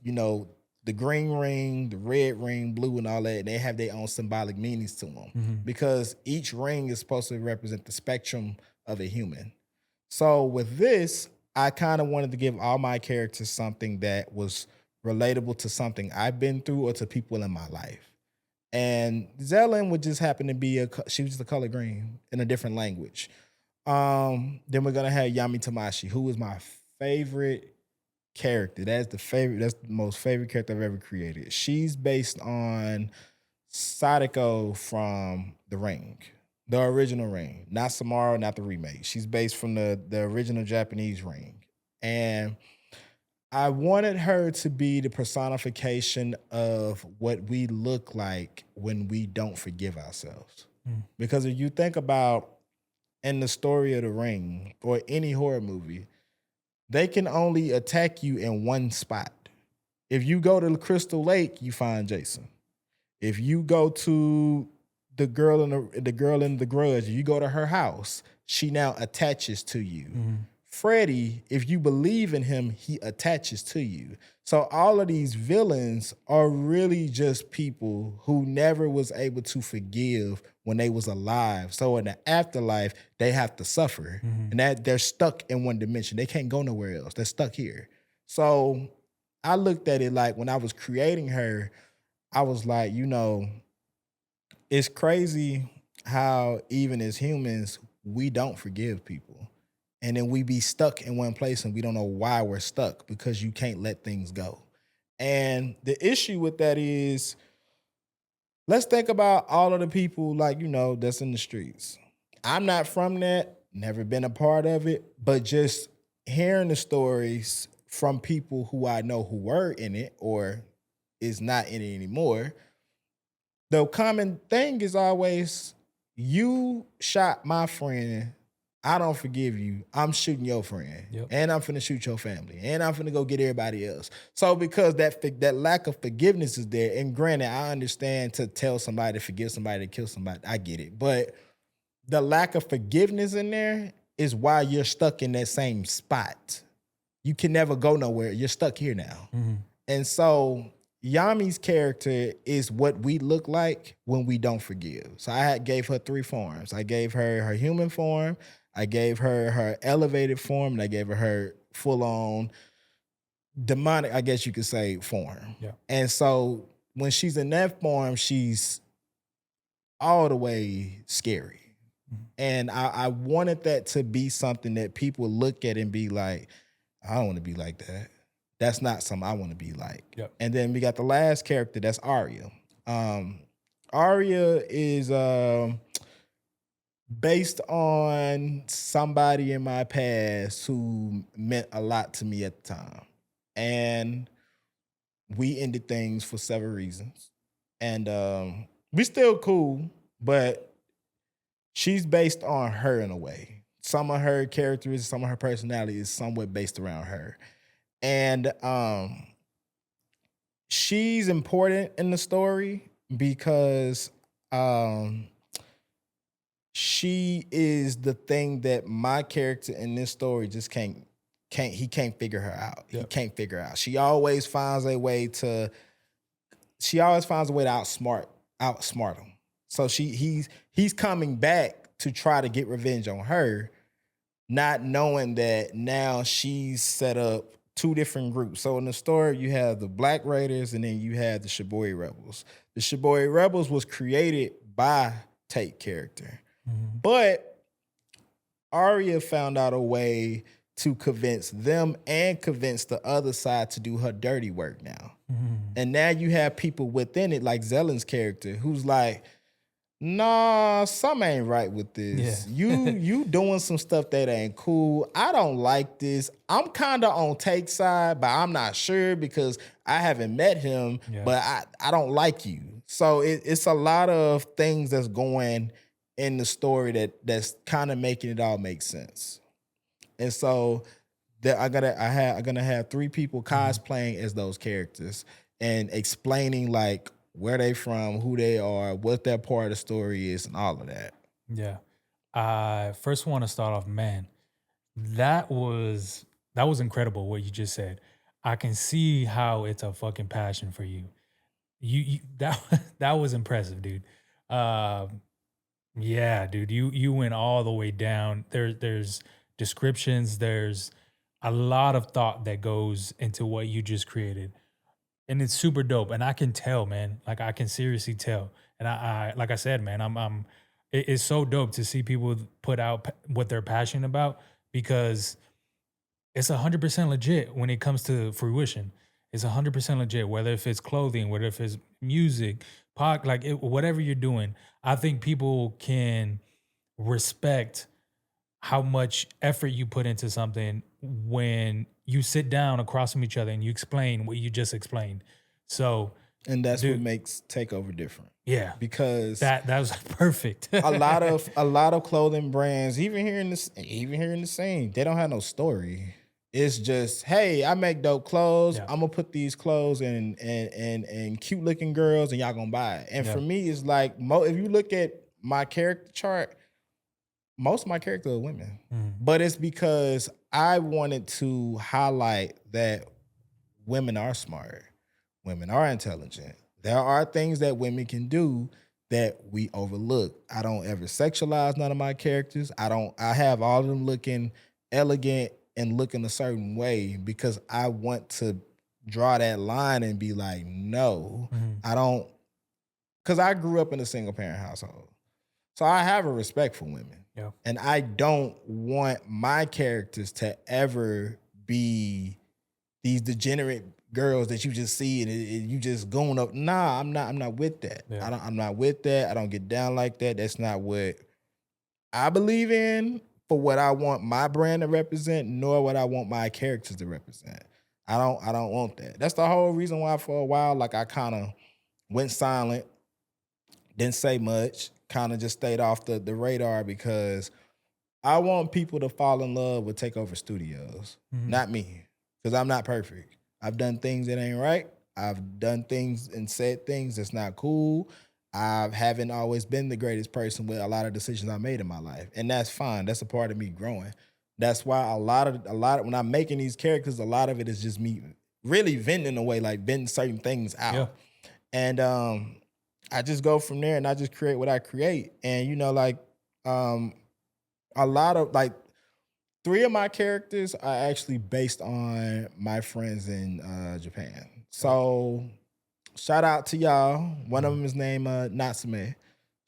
the green ring, the red ring, blue, and all that. And they have their own symbolic meanings to them because each ring is supposed to represent the spectrum of a human. So with this, I kind of wanted to give all my characters something that was relatable to something I've been through or to people in my life. And Zelen would just happen to be she was just the color green in a different language. Then we're gonna have Yami Tamashi, who is my favorite character. That's the most favorite character I've ever created. She's based on Sadako from The Ring, the original Ring, not Samara, not the remake. She's based from the original Japanese Ring. And I wanted her to be the personification of what we look like when we don't forgive ourselves. Because if you think about in the story of The Ring or any horror movie, they can only attack you in one spot. If you go to the Crystal Lake, you find Jason. If you go to the girl in the Grudge, you go to her house, she now attaches to you. Freddy, if you believe in him, he attaches to you. So all of these villains are really just people who never was able to forgive when they was alive. So in the afterlife, they have to suffer. And that they're stuck in one dimension. They can't go nowhere else. They're stuck here. So I looked at it like when I was creating her, I was like, it's crazy how even as humans, we don't forgive people. And then we be stuck in one place and we don't know why we're stuck because you can't let things go. And the issue with that is, let's think about all of the people that's in the streets. I'm not from that, never been a part of it, but just hearing the stories from people who I know who were in it or is not in it anymore, the common thing is always, you shot my friend, I don't forgive you. I'm shooting your friend. And I'm finna shoot your family. And I'm finna go get everybody else. So because that lack of forgiveness is there, and granted, I understand to tell somebody to forgive somebody to kill somebody. I get it. But the lack of forgiveness in there is why you're stuck in that same spot. You can never go nowhere. You're stuck here now. And so Yami's character is what we look like when we don't forgive. So I gave her 3 forms. I gave her her human form, I gave her her elevated form, and I gave her full-on demonic, I guess you could say, form. And so when she's in that form, she's all the way scary. And I wanted that to be something that people look at and be like, I don't want to be like that. That's not something I want to be like. And then we got the last character, that's Arya. Arya is based on somebody in my past who meant a lot to me at the time. And we ended things for several reasons. And we still cool, but she's based on her in a way. Some of her characteristics, some of her personality is somewhat based around her. And she's important in the story because she is the thing that my character in this story just can't figure her out. He can't figure out. She always finds a way to outsmart him. So he's coming back to try to get revenge on her, not knowing that now she's set up 2 different groups. So in the story, you have the Black Raiders and then you have the Shibori Rebels. The Shibori Rebels was created by Tate character. But Arya found out a way to convince them and convince the other side to do her dirty work now. And now you have people within it, like Zelen's character, who's like, nah, something ain't right with Yeah. this. You doing some stuff that ain't cool. I don't like this. I'm kind of on Take side, but I'm not sure because I haven't met him, Yeah. but I don't like you. So it's a lot of things that's going in the story that's kind of making it all make sense. And so that I'm gonna have three people cosplaying as those characters and explaining like where they from, who they are, what that part of the story is, and all of that. Yeah. I first want to start off, man. That was that was incredible what you just said. I can see how it's a fucking passion for you. You that that was impressive, dude. Um, yeah, dude. You went all the way down. There's descriptions. There's a lot of thought that goes into what you just created, and it's super dope. And I can tell, man. Like I can seriously tell. And I like I said, man. It's so dope to see people put out what they're passionate about because it's 100% legit when it comes to fruition. It's 100% legit, whether if it's clothing, whether if it's music, whatever you're doing. I think people can respect how much effort you put into something when you sit down across from each other and you explain what you just explained. So, And that's what dude, makes Takeover different. yeah, Because that was perfect. a lot of clothing brands, even here in the scene, they don't have no story. It's just, hey, I make dope clothes. Yeah. I'm gonna put these clothes in cute looking girls, and y'all gonna buy it. And Yeah. for me, it's like if you look at my character chart, most of my characters are women, but it's because I wanted to highlight that women are smart, women are intelligent. There are things that women can do that we overlook. I don't ever sexualize none of my characters. I have all of them looking elegant and looking a certain way because I want to draw that line and be like, no, I don't, because I grew up in a single parent household. So I have a respect for women. Yeah. And I don't want my characters to ever be these degenerate girls that you just see and you just going up. Nah, I'm not with that. Yeah. I'm not with that. I don't get down like that. That's not what I believe in for what I want my brand to represent, nor what I want my characters to represent. I don't want that. That's the whole reason why for a while, like I kind of went silent, didn't say much, kind of just stayed off the radar because I want people to fall in love with Takeover Studios, not me, because I'm not perfect. I've done things that ain't right. I've done things and said things that's not cool. I haven't always been the greatest person with a lot of decisions I made in my life, and that's fine. That's a part of me growing. That's why a lot of when I'm making these characters, a lot of it is just me really venting away, like venting certain things out. Yeah. And I just go from there and I just create what I create. And a lot of like 3 of my characters are actually based on my friends in Japan. So shout out to y'all. One of them is named Natsume.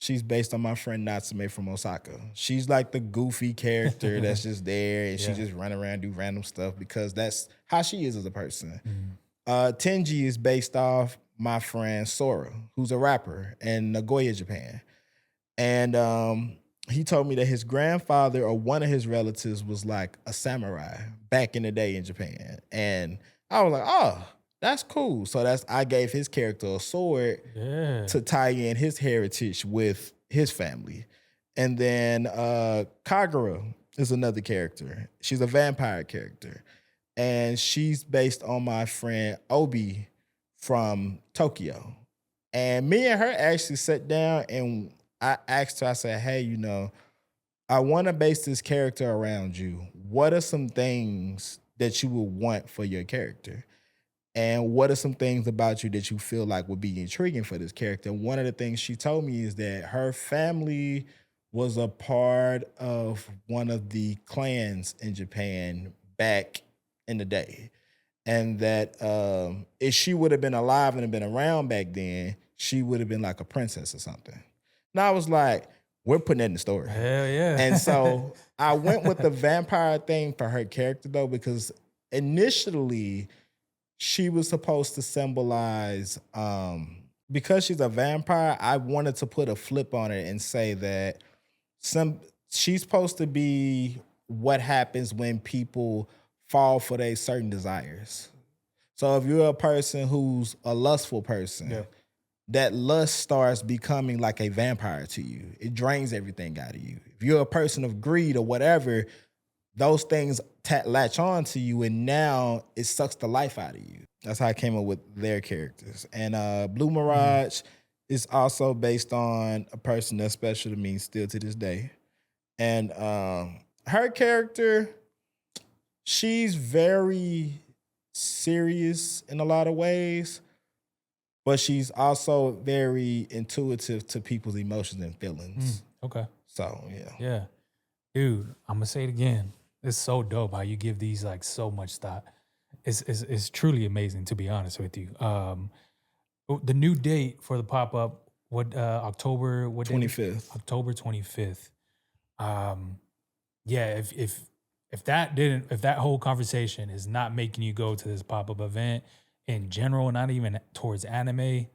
She's based on my friend Natsume from Osaka. She's like the goofy character that's just there and she just run around, do random stuff because that's how she is as a person. Tenji is based off my friend Sora, who's a rapper in Nagoya, Japan. And he told me that his grandfather or one of his relatives was like a samurai back in the day in Japan. And I was like, oh, that's cool. So I gave his character a sword to tie in his heritage with his family. And then Kagura is another character. She's a vampire character. And she's based on my friend Obi from Tokyo. And me and her actually sat down and I asked her, I said, hey, I want to base this character around you. What are some things that you would want for your character? And what are some things about you that you feel like would be intriguing for this character? And one of the things she told me is that her family was a part of one of the clans in Japan back in the day. And that if she would have been alive and have been around back then, she would have been like a princess or something. And I was like, we're putting that in the story. Hell yeah. And so I went with the vampire thing for her character though, because initially she was supposed to symbolize because she's a vampire, I wanted to put a flip on it and say that some she's supposed to be what happens when people fall for their certain desires. So if you're a person who's a lustful person, Yeah. that lust starts becoming like a vampire to you. It drains everything out of you. If you're a person of greed or whatever, those things latch on to you, and now it sucks the life out of you. That's how I came up with their characters. And Blue Mirage is also based on a person that's special to me still to this day. And her character, she's very serious in a lot of ways, but she's also very intuitive to people's emotions and feelings. Okay. So, yeah. Yeah. Dude, I'm gonna say it again. It's so dope how you give these like so much thought. It's truly amazing, to be honest with you. The new date for the pop-up, what October, what date? 25th. October 25th. Yeah, if that whole conversation is not making you go to this pop-up event in general, not even towards anime,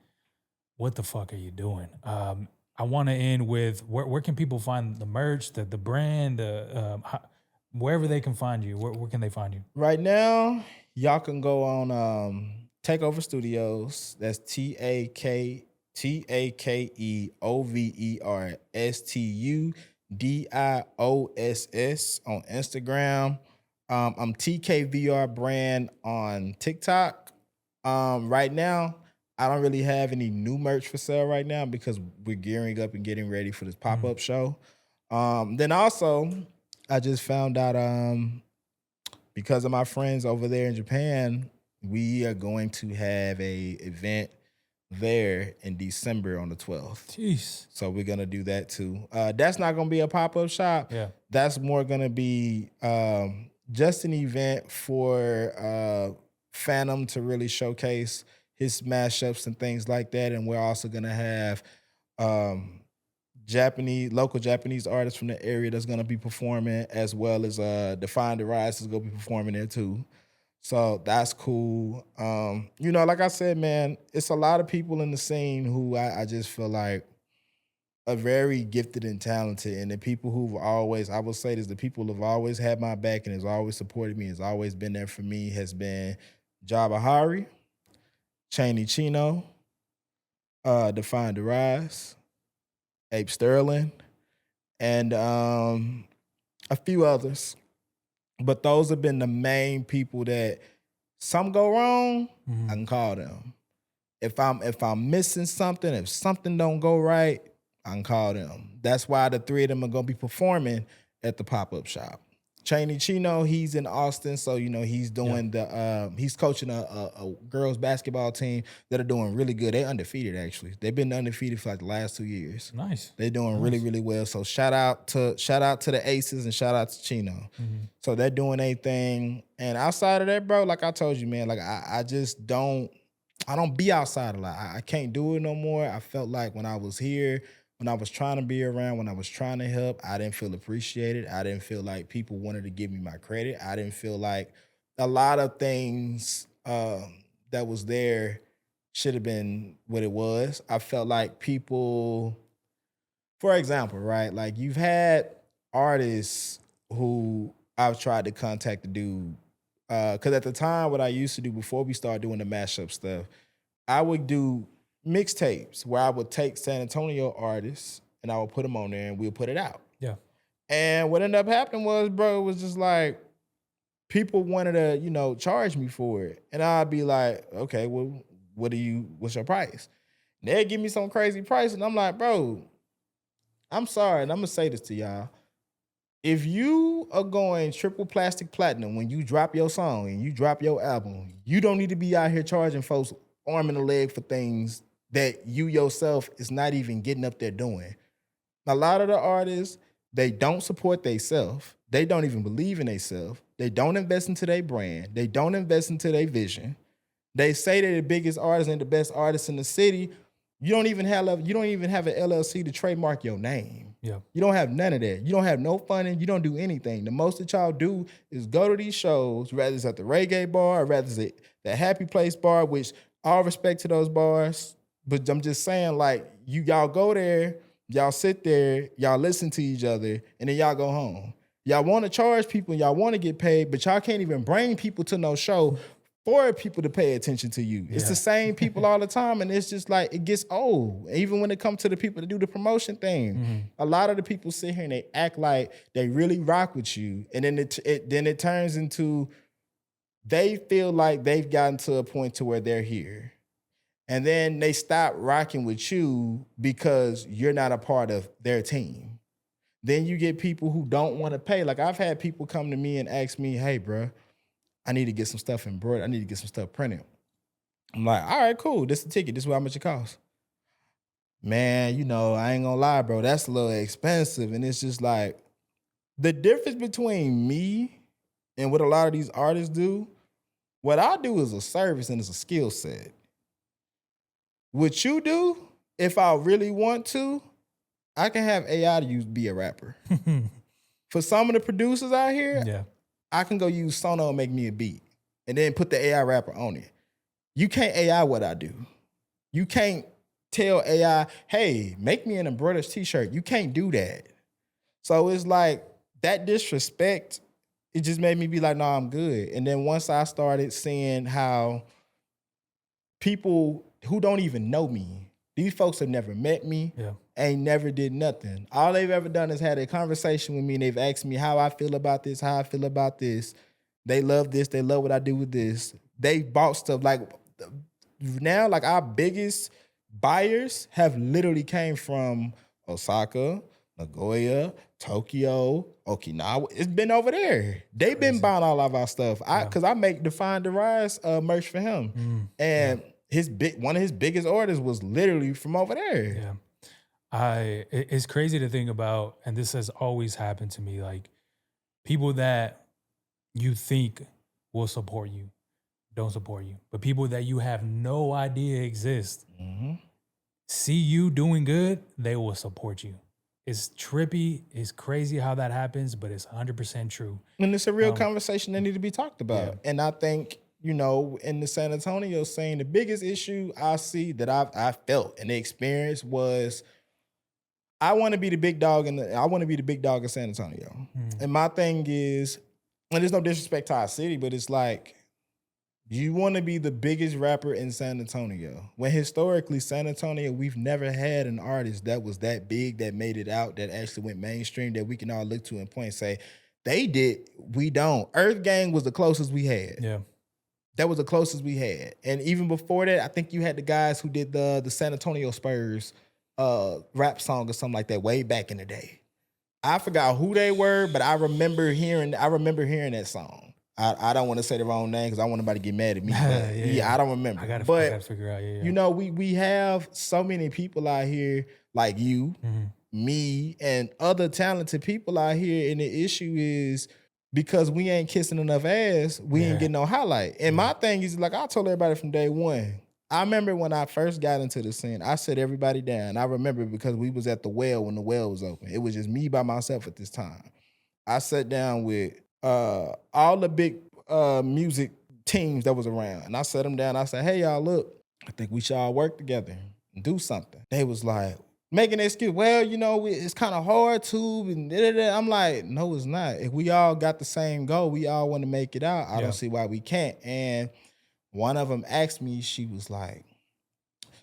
what the fuck are you doing? I want to end with where can people find the merch, the brand, wherever they can find you. Where can they find you? Right now, y'all can go on Takeover Studios. That's TakeoverStudios on Instagram. I'm TKVR brand on TikTok. Right now, I don't really have any new merch for sale right now because we're gearing up and getting ready for this pop-up show. Then also, I just found out because of my friends over there in Japan, we are going to have a event there in December on the 12th. Jeez. So we're gonna do that too. That's not gonna be a pop-up shop. Yeah. That's more gonna be just an event for Phantom to really showcase his mashups and things like that. And we're also gonna have local Japanese artists from the area that's gonna be performing, as well as Define the Rise is gonna be performing there too. So that's cool. Like I said, man, it's a lot of people in the scene who I just feel like are very gifted and talented. And the people who've always, I will say this, the people who've always had my back and has always supported me, has always been there for me, has been Jabba Hari, Cheney Chino, Define the Rise, Ape Sterling, and a few others. But those have been the main people that some go wrong, I can call them. If I'm missing something, if something don't go right, I can call them. That's why the three of them are gonna be performing at the pop-up shop. Cheney Chino, he's in Austin, so he's doing he's coaching a girls basketball team that are doing really good. They're undefeated, actually. They've been undefeated for like the last 2 years. Nice. They're doing really, really well. So shout out to the Aces and shout out to Chino. So they're doing a thing. And outside of that, bro, like I told you, man, like I just don't be outside a lot. I can't do it no more. I felt like when I was here, when I was trying to be around, when I was trying to help, I didn't feel appreciated. I didn't feel like people wanted to give me my credit. I didn't feel like a lot of things that was there should have been what it was. I felt like people, for example, right? Like you've had artists who I've tried to contact to do, because at the time, what I used to do before we started doing the mashup stuff, I would do mixtapes where I would take San Antonio artists and I would put them on there and we'll put it out. Yeah. And what ended up happening was, bro, it was just like people wanted to, charge me for it. And I'd be like, okay, well, what's your price? And they'd give me some crazy price. And I'm like, bro, I'm sorry. And I'm going to say this to y'all. If you are going triple plastic platinum when you drop your song and you drop your album, you don't need to be out here charging folks arm and a leg for things that you yourself is not even getting up there doing. A lot of the artists, they don't support themselves. They don't even believe in themselves. They don't invest into their brand. They don't invest into their vision. They say they're the biggest artists and the best artists in the city. You don't even have an LLC to trademark your name. Yeah. You don't have none of that. You don't have no funding. You don't do anything. The most that y'all do is go to these shows, whether it's at the reggae bar or whether it's at the Happy Place bar, which all respect to those bars. But I'm just saying, like, y'all go there, y'all sit there, y'all listen to each other, and then y'all go home. Y'all want to charge people, y'all want to get paid, but y'all can't even bring people to no show for people to pay attention to you. It's the same people all the time, and it's just like, it gets old. Even when it comes to the people that do the promotion thing, a lot of the people sit here and they act like they really rock with you, and then it turns into they feel like they've gotten to a point to where they're here. And then they stop rocking with you because you're not a part of their team. Then you get people who don't want to pay. Like, I've had people come to me and ask me, hey, bro, I need to get some stuff embroidered. I need to get some stuff printed. I'm like, all right, cool. This is the ticket. This is how much it costs. Man, you know, I ain't gonna lie, bro. That's a little expensive. And it's just like, the difference between me and what a lot of these artists do, what I do is a service and it's a skill set. What you do, if I really want to, I can have AI to be a rapper. For some of the producers out here, I can go use Sono and make me a beat and then put the AI rapper on it. You can't AI what I do. You can't tell AI, hey, make me an embroidered t-shirt. You can't do that. So it's like that disrespect, it just made me be like, no, I'm good. And then once I started seeing how people who don't even know me, these folks have never met me, ain't never did nothing. All they've ever done is had a conversation with me and they've asked me how I feel about this, how I feel about this. They love this, they love what I do with this. They bought stuff like now, like our biggest buyers have literally came from Osaka, Nagoya, Tokyo, Okinawa. It's been over there. They've been buying all of our stuff. Cause I make Define the Rise merch for him. And one of his biggest orders was literally from over there. It's crazy to think about, and this has always happened to me, like people that you think will support you don't support you, but people that you have no idea exist see you doing good, they will support you. It's trippy, it's crazy how that happens, but it's 100% true. And it's a real conversation that need to be talked about. And I think, you know, in the San Antonio scene, the biggest issue I see that I felt and experienced was I want to be the big dog in San Antonio. And my thing is, and there's no disrespect to our city, but it's like, you want to be the biggest rapper in San Antonio. When historically, San Antonio, we've never had an artist that was that big, that made it out, that actually went mainstream, that we can all look to and point and say, they did, we don't. Earth Gang was the closest we had. That was the closest we had. And even before that, I think you had the guys who did the San Antonio Spurs rap song or something like that way back in the day. I forgot who they were, but I remember hearing that song. I don't want to say the wrong name because I don't want nobody to get mad at me. But I don't remember. I gotta figure out. You know, we have so many people out here like you, me, and other talented people out here. And the issue is because we ain't kissing enough ass, we ain't getting no highlight. And my thing is, like I told everybody from day one, I remember when I first got into the scene, I set everybody down. I remember because we was at the well when the well was open. It was just me by myself at this time. I sat down with all the big music teams that was around. And I set them down. I said, hey, y'all, look, I think we should all work together and do something. They was like, making an excuse. Well, you know, it's kind of hard to. And I'm like, no, it's not. If we all got the same goal, we all want to make it out. I don't see why we can't. And one of them asked me, she was like,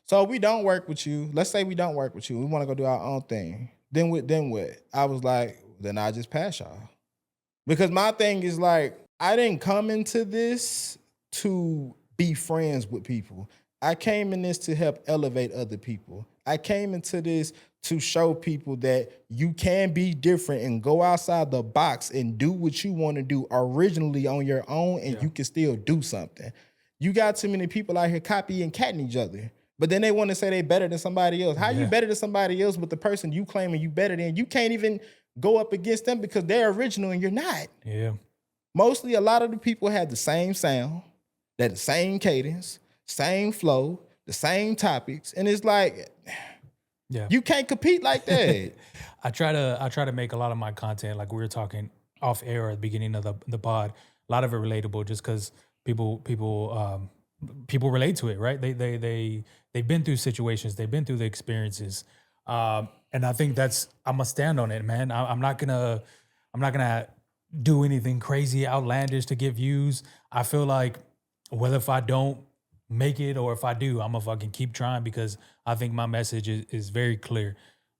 so we don't work with you. Let's say we don't work with you. We want to go do our own thing. Then what? I was like, then I just pass y'all. Because my thing is like, I didn't come into this to be friends with people. I came in this to help elevate other people. I came into this to show people that you can be different and go outside the box and do what you want to do originally on your own, and you can still do something. You got too many people out here copying and catting each other. But then they want to say they better than somebody else. How you better than somebody else with the person you claiming you better than? You can't even go up against them because they're original and you're not. Mostly a lot of the people have the same sound, they're the same cadence, same flow, the same topics. And it's like, you can't compete like that. I try to make a lot of my content, like we were talking off air at the beginning of the pod, a lot of it relatable just because people people relate to it, right? They've been through situations, they've been through the experiences, and I think I'm gonna stand on it, man. I'm not gonna do anything crazy, outlandish to get views. I feel like whether if I don't make it or if I do, I'm gonna fucking keep trying because I think my message is very clear.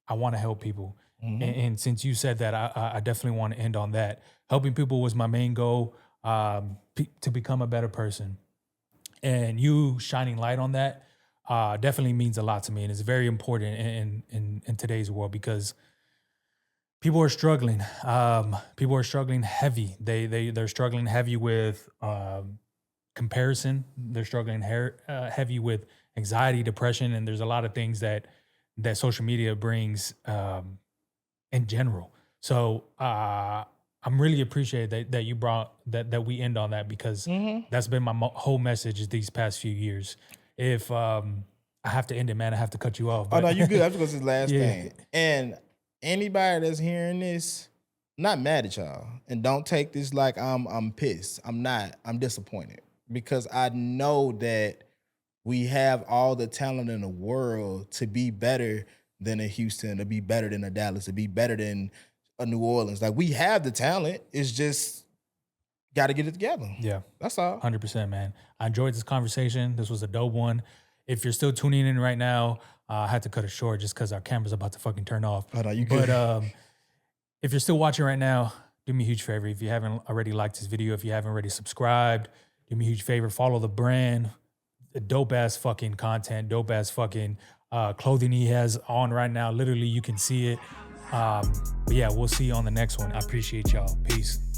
I want to help people, and since you said that, I definitely want to end on that. Helping people was my main goal, to become a better person. And you shining light on that definitely means a lot to me, and it's very important in today's world because people are struggling. People are struggling heavy. They're struggling heavy with comparison. They're struggling heavy with anxiety, depression, and there's a lot of things that social media brings in general. So I'm really appreciated that you brought that we end on that because that's been my whole message these past few years. If I have to end it, man, I have to cut you off. Oh But no, you good. I was gonna say the last Yeah. thing. And anybody that's hearing this, I'm not mad at y'all. And don't take this like I'm pissed. I'm not. I'm disappointed because I know that we have all the talent in the world to be better than a Houston, to be better than a Dallas, to be better than a New Orleans. Like we have the talent. It's just got to get it together. Yeah. That's all. 100%, man. I enjoyed this conversation. This was a dope one. If you're still tuning in right now, I had to cut it short just because our camera's about to fucking turn off. Oh, no, you good. But if you're still watching right now, do me a huge favor. If you haven't already liked this video, if you haven't already subscribed, do me a huge favor. Follow the brand. Dope ass fucking content. Dope ass fucking clothing he has on right now. Literally, you can see it. But yeah, we'll see you on the next one. I appreciate y'all. Peace.